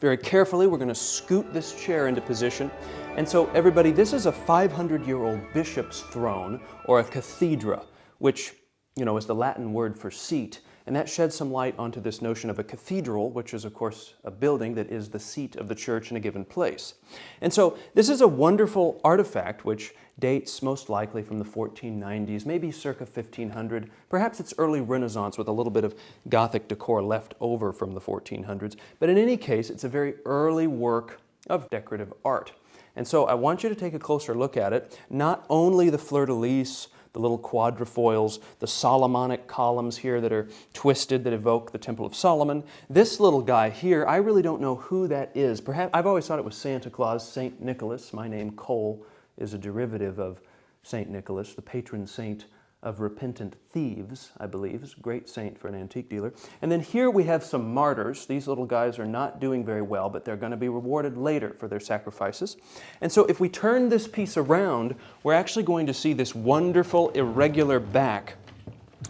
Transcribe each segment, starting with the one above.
Very carefully, we're going to scoot this chair into position. And so everybody, this is a 500-year-old bishop's throne, or a cathedra, which, is the Latin word for seat. And that sheds some light onto this notion of a cathedral, which is, of course, a building that is the seat of the church in a given place. And so this is a wonderful artifact which dates most likely from the 1490s, maybe circa 1500. Perhaps it's early Renaissance with a little bit of Gothic decor left over from the 1400s. But in any case, it's a very early work of decorative art. And so I want you to take a closer look at it. Not only the fleur-de-lis, the little quadrifoils, the Solomonic columns here that are twisted that evoke the Temple of Solomon. This little guy here, I really don't know who that is. Perhaps I've always thought it was Santa Claus, St. Nicholas. My name, Cole, is a derivative of St. Nicholas, the patron saint of repentant thieves, I believe. Is a great saint for an antique dealer. And then here we have some martyrs. These little guys are not doing very well, but they're going to be rewarded later for their sacrifices. And so if we turn this piece around, we're actually going to see this wonderful irregular back,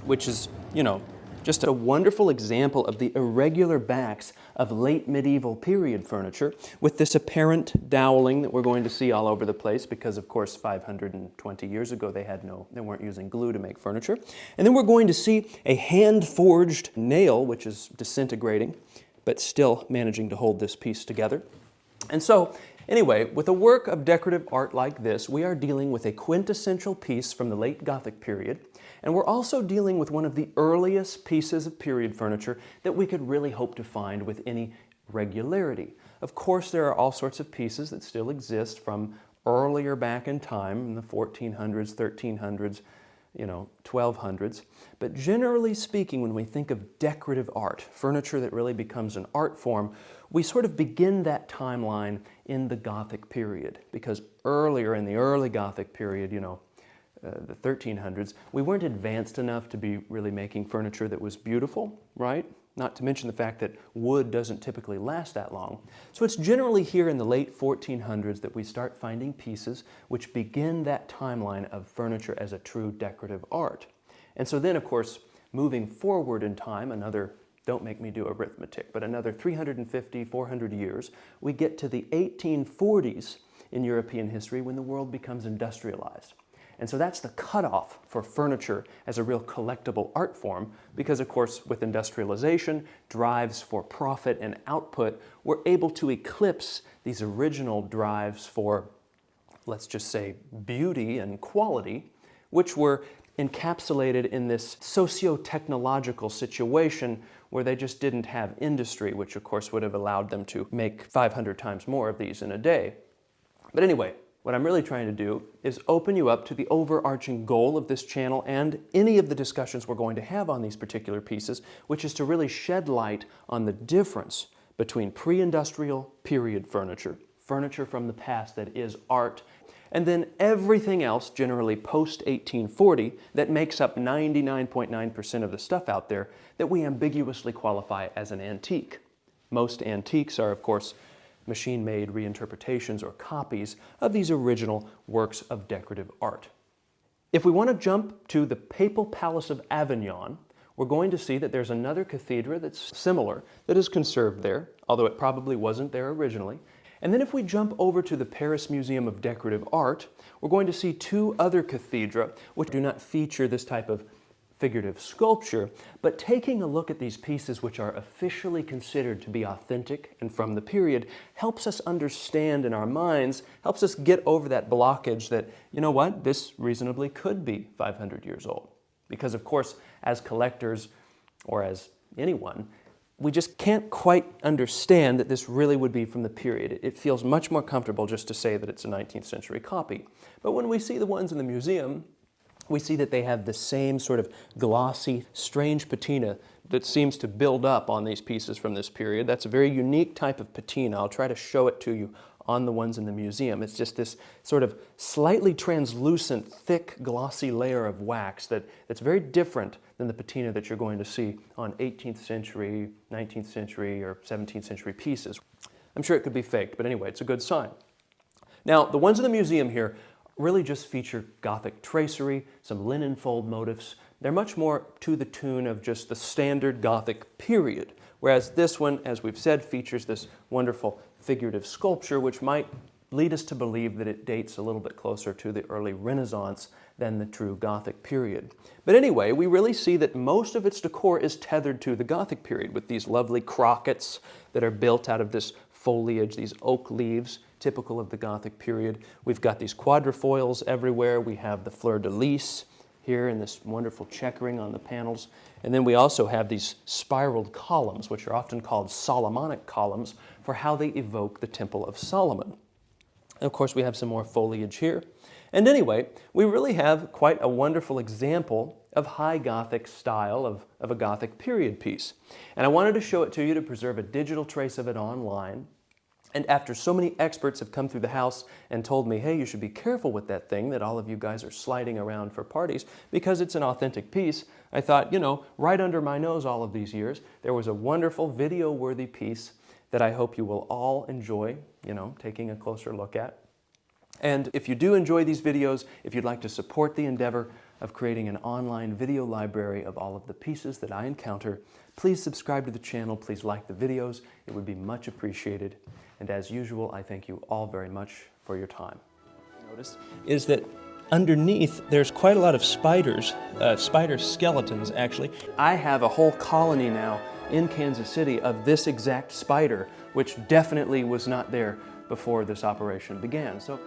which is, just a wonderful example of the irregular backs of late medieval period furniture with this apparent doweling that we're going to see all over the place because, of course, 520 years ago they weren't using glue to make furniture. And then we're going to see a hand-forged nail, which is disintegrating, but still managing to hold this piece together. And so, anyway, with a work of decorative art like this, we are dealing with a quintessential piece from the late Gothic period, and we're also dealing with one of the earliest pieces of period furniture that we could really hope to find with any regularity. Of course, there are all sorts of pieces that still exist from earlier back in time, in the 1400s, 1300s, 1200s. But generally speaking, when we think of decorative art, furniture that really becomes an art form, we sort of begin that timeline in the Gothic period. Because earlier in the early Gothic period, the 1300s, we weren't advanced enough to be really making furniture that was beautiful, right? Not to mention the fact that wood doesn't typically last that long. So it's generally here in the late 1400s that we start finding pieces which begin that timeline of furniture as a true decorative art. And so then, of course, moving forward in time, don't make me do arithmetic, but another 350, 400 years, we get to the 1840s in European history when the world becomes industrialized. And so that's the cutoff for furniture as a real collectible art form because, of course, with industrialization, drives for profit and output, we're able to eclipse these original drives for, let's just say, beauty and quality, which were encapsulated in this socio-technological situation where they just didn't have industry, which, of course, would have allowed them to make 500 times more of these in a day. But anyway, what I'm really trying to do is open you up to the overarching goal of this channel and any of the discussions we're going to have on these particular pieces, which is to really shed light on the difference between pre-industrial period furniture, furniture from the past that is art, and then everything else, generally post-1840, that makes up 99.9% of the stuff out there that we ambiguously qualify as an antique. Most antiques are, of course, machine-made reinterpretations or copies of these original works of decorative art. If we want to jump to the Papal Palace of Avignon, we're going to see that there's another cathedra that's similar that is conserved there, although it probably wasn't there originally. And then if we jump over to the Paris Museum of Decorative Art, we're going to see two other cathedra which do not feature this type of figurative sculpture, but taking a look at these pieces which are officially considered to be authentic and from the period helps us understand in our minds, helps us get over that blockage that, this reasonably could be 500 years old. Because of course, as collectors or as anyone, we just can't quite understand that this really would be from the period. It feels much more comfortable just to say that it's a 19th century copy. But when we see the ones in the museum, we see that they have the same sort of glossy, strange patina that seems to build up on these pieces from this period. That's a very unique type of patina. I'll try to show it to you on the ones in the museum. It's just this sort of slightly translucent, thick, glossy layer of wax that's very different than the patina that you're going to see on 18th century, 19th century, or 17th century pieces. I'm sure it could be faked, but anyway, it's a good sign. Now, the ones in the museum here really just feature Gothic tracery, some linen fold motifs. They're much more to the tune of just the standard Gothic period, whereas this one, as we've said, features this wonderful figurative sculpture, which might lead us to believe that it dates a little bit closer to the early Renaissance than the true Gothic period. But anyway, we really see that most of its decor is tethered to the Gothic period, with these lovely crockets that are built out of this foliage, these oak leaves, typical of the Gothic period. We've got these quadrifoils everywhere. We have the fleur-de-lis here in this wonderful checkering on the panels. And then we also have these spiraled columns, which are often called Solomonic columns, for how they evoke the Temple of Solomon. And of course, we have some more foliage here. And anyway, we really have quite a wonderful example of high Gothic style of a Gothic period piece. And I wanted to show it to you to preserve a digital trace of it online. And after so many experts have come through the house and told me, hey, you should be careful with that thing that all of you guys are sliding around for parties because it's an authentic piece, I thought, you know, right under my nose all of these years, there was a wonderful video-worthy piece that I hope you will all enjoy, you know, taking a closer look at. And if you do enjoy these videos, if you'd like to support the endeavor of creating an online video library of all of the pieces that I encounter, please subscribe to the channel, please like the videos, it would be much appreciated. And as usual, I thank you all very much for your time. Notice is that underneath there's quite a lot of spiders, spider skeletons actually. I have a whole colony now in Kansas City of this exact spider, which definitely was not there before this operation began. So.